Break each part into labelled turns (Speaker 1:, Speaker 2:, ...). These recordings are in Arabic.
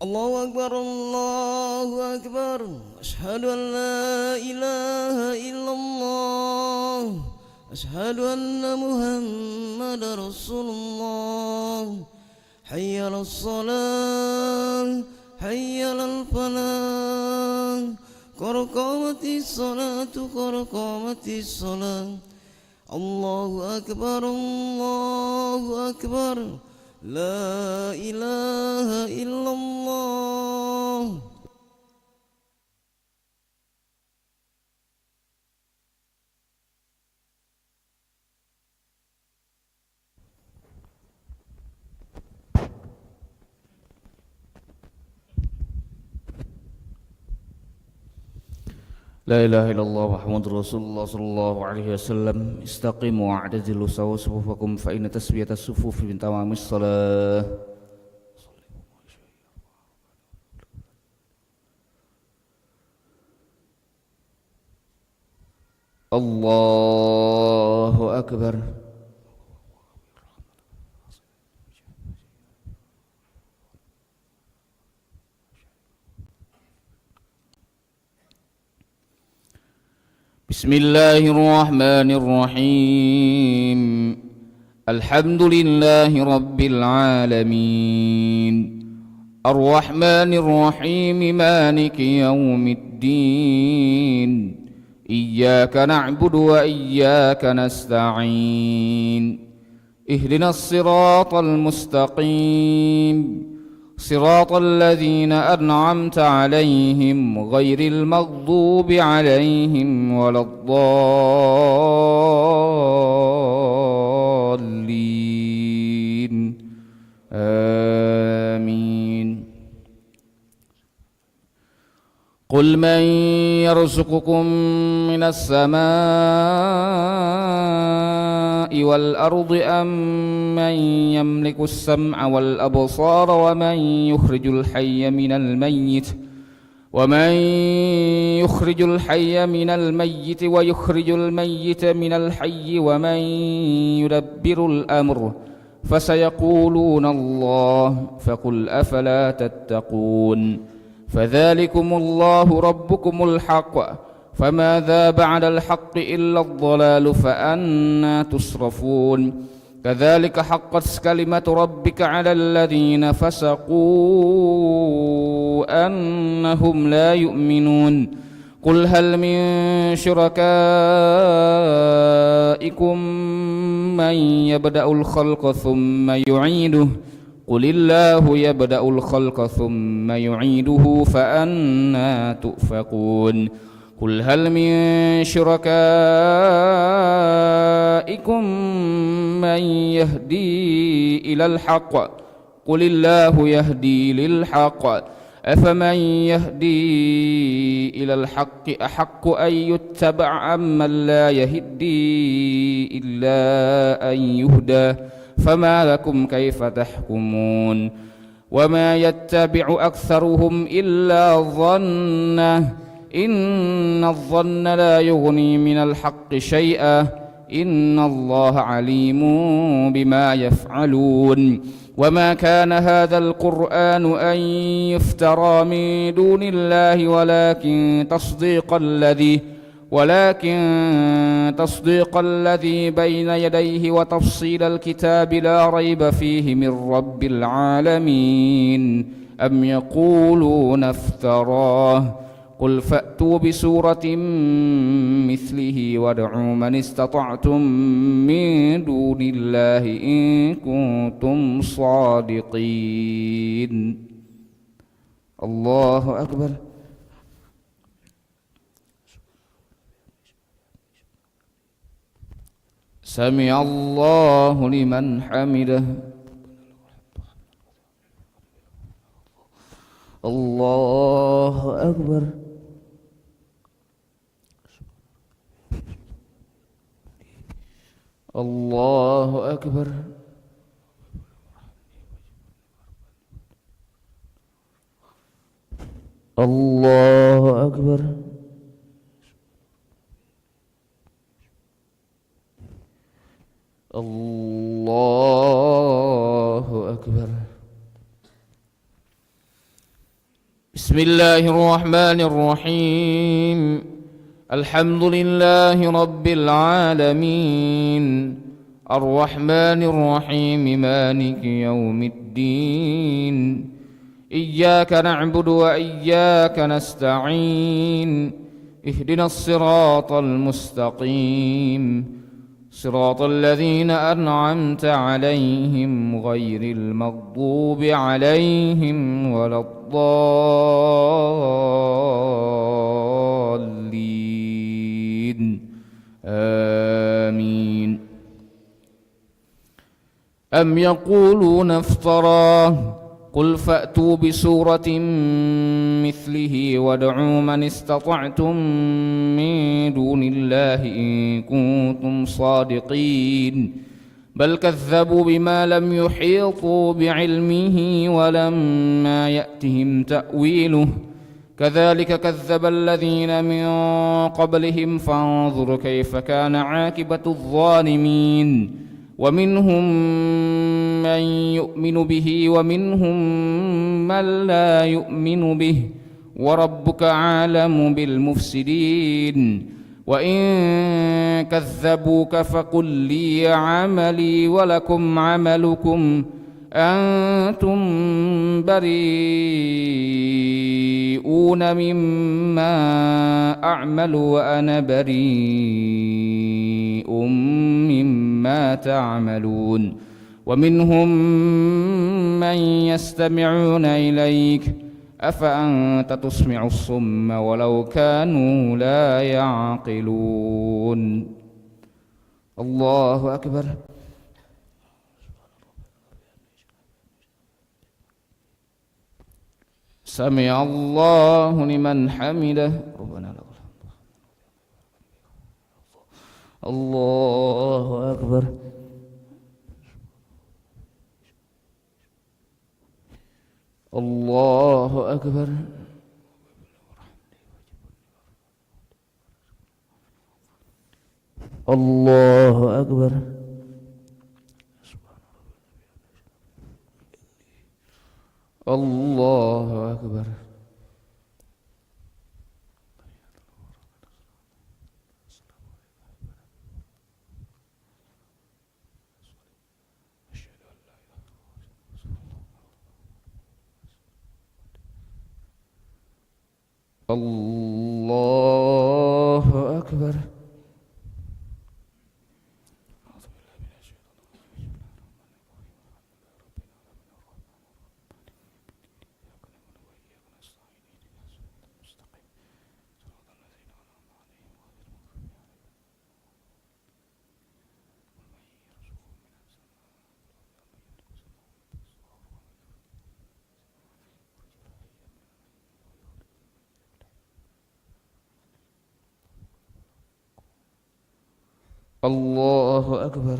Speaker 1: Allahu Akbar, Allahu Akbar. Asyhadu an la ilaha illallah. Asyhadu anna Muhammadar Rasulullah. Hayya 'alas shalah, hayya 'alal falah. Qad qamatis salatu, qad qamatis salah. Allahu Akbar, Allahu Akbar. La ilaha illallah.
Speaker 2: La ilaha illallah Muhammadur Rasulullah sallallahu alaihi wasallam. Istaqimu wa'tadilu sawu sufufakum fa inna tasbiyatas sufufi min tamamis shalah. Allahu akbar. Bismillahirrahmanirrahim. Alhamdulillahi rabbil alamin. Ar-Rahmanir-Rahim, Maliki yaumiddin. Iyyaka na'budu wa iyyaka nasta'in. Ihdinas siratal mustaqim. صراط الذين أنعمت عليهم غير المغضوب عليهم ولا الضالين آمين. قل من يرزقكم من السماء والأرض أم من يملك السمع والأبصار ومن يخرج الحي من الميت ويخرج الميت من الحي ومن يدبر الأمر فسيقولون الله فقل أفلا تتقون. فذلكم الله ربكم الحق فماذا بعد الحق إلا الضلال فأنى تصرفون. كذلك حقت كلمة ربك على الذين فسقوا أنهم لا يؤمنون. قل هل من شركائكم من يبدأ الخلق ثم يعيده قل الله يبدأ الخلق ثم يعيده فأنى تؤفكون. قل هل من شركائكم من يهدي إلى الحق قل الله يهدي للحق أفمن يهدي إلى الحق أحق أن يتبع أمن لا يهدي إلا أن يهدى فما لكم كيف تحكمون. وما يتبع أكثرهم إلا ظنه إن الظن لا يغني من الحق شيئا إن الله عليم بما يفعلون. وما كان هذا القرآن أن يفترى من دون الله ولكن تصديق الذي بين يديه وتفصيل الكتاب لا ريب فيه من رب العالمين. أم يقولون افتراه قل فأتوا بسورة مثله وادعوا من استطعتم من دون الله إن كنتم صادقين. الله أكبر. سمع الله لمن حمده. الله أكبر. الله أكبر. الله أكبر. الله أكبر. بسم الله الرحمن الرحيم الحمد لله رب العالمين الرحمن الرحيم مالك يوم الدين إياك نعبد وإياك نستعين اهدنا الصراط المستقيم صراط الذين أنعمت عليهم غير المغضوب عليهم ولا الضالين آمين أم يقولون افتراه قل فأتوا بسورة مثله وادعوا من استطعتم من دون الله إن كنتم صادقين بل كذبوا بما لم يحيطوا بعلمه ولما يأتهم تأويله كذلك كذب الذين من قبلهم فانظر كيف كان عاقبة الظالمين ومنهم من يؤمن به ومنهم من لا يؤمن به وربك عالم بالمفسدين وإن كذبوك فقل لي عملي ولكم عملكم أنتم بريئون مما أعمل وأنا بريء مما تعملون ومنهم من يستمعون إليك أفأنت تسمع الصم ولو كانوا لا يعقلون الله أكبر سمع الله لمن حمده ربنا لك الحمد الله أكبر الله أكبر الله أكبر الله أكبر الله أكبر الله أكبر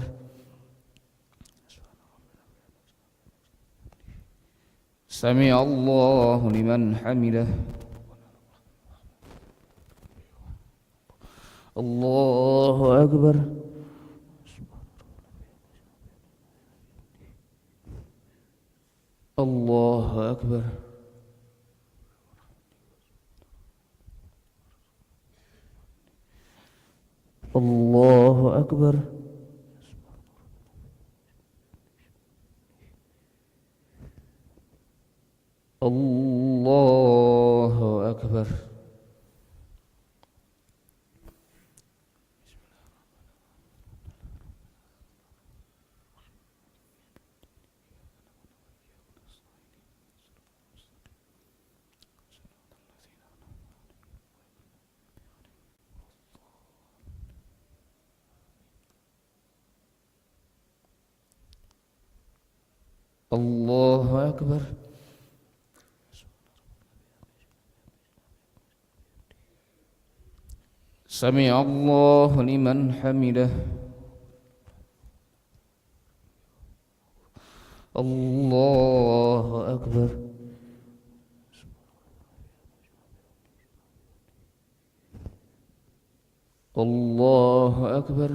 Speaker 2: سمع الله لمن حمده الله أكبر الله أكبر الله أكبر الله أكبر الله أكبر سمع الله لمن حمده الله أكبر الله أكبر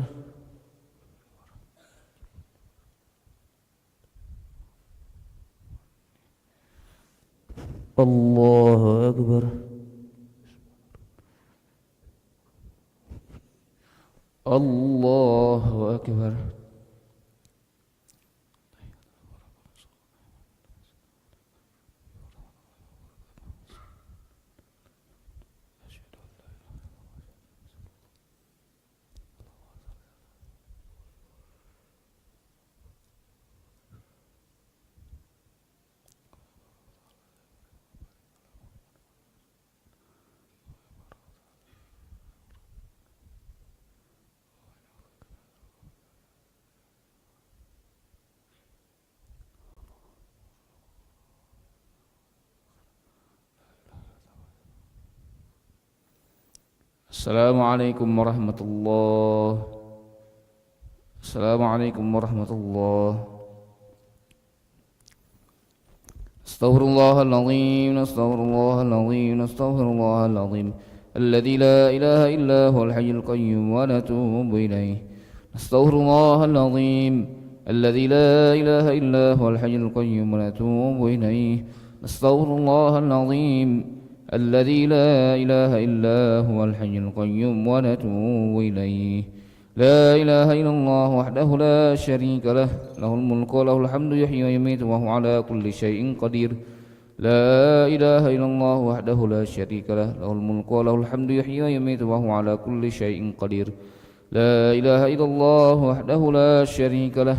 Speaker 2: Allahu Akbar. Allahu Akbar. Assalamualaikum warahmatullahi. Assalamualaikum warahmatullahi. Astaghfirullahaladzim, astaghfirullahaladzim, astaghfirullahaladzim. Alladzi la ilaha illa huwal hayyul qayyum wa natubu ilaih. Astaghfirullahaladzim, alladzi la ilaha illa huwal hayyul qayyum wa natubu ilaih. Astaghfirullahaladzim, الذي لا إله إلا هو الحي القيوم ونتوب إليه. لا إله إلا الله وحده لا شريك له له الملك وله الحمد يحيي ويميت وهو على كل شيء قدير. لا إله إلا الله وحده لا شريك له له الملك وله الحمد يحيي ويميت وهو على كل شيء قدير. لا إله إلا الله وحده لا شريك له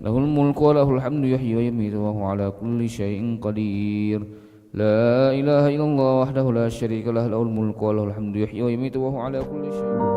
Speaker 2: له الملك وله الحمد يحيي ويميت وهو على كل شيء قدير. لا إله إلا الله وحده لا شريك له له الملك وله الحمد يحيي ويميت وهو على كل شيء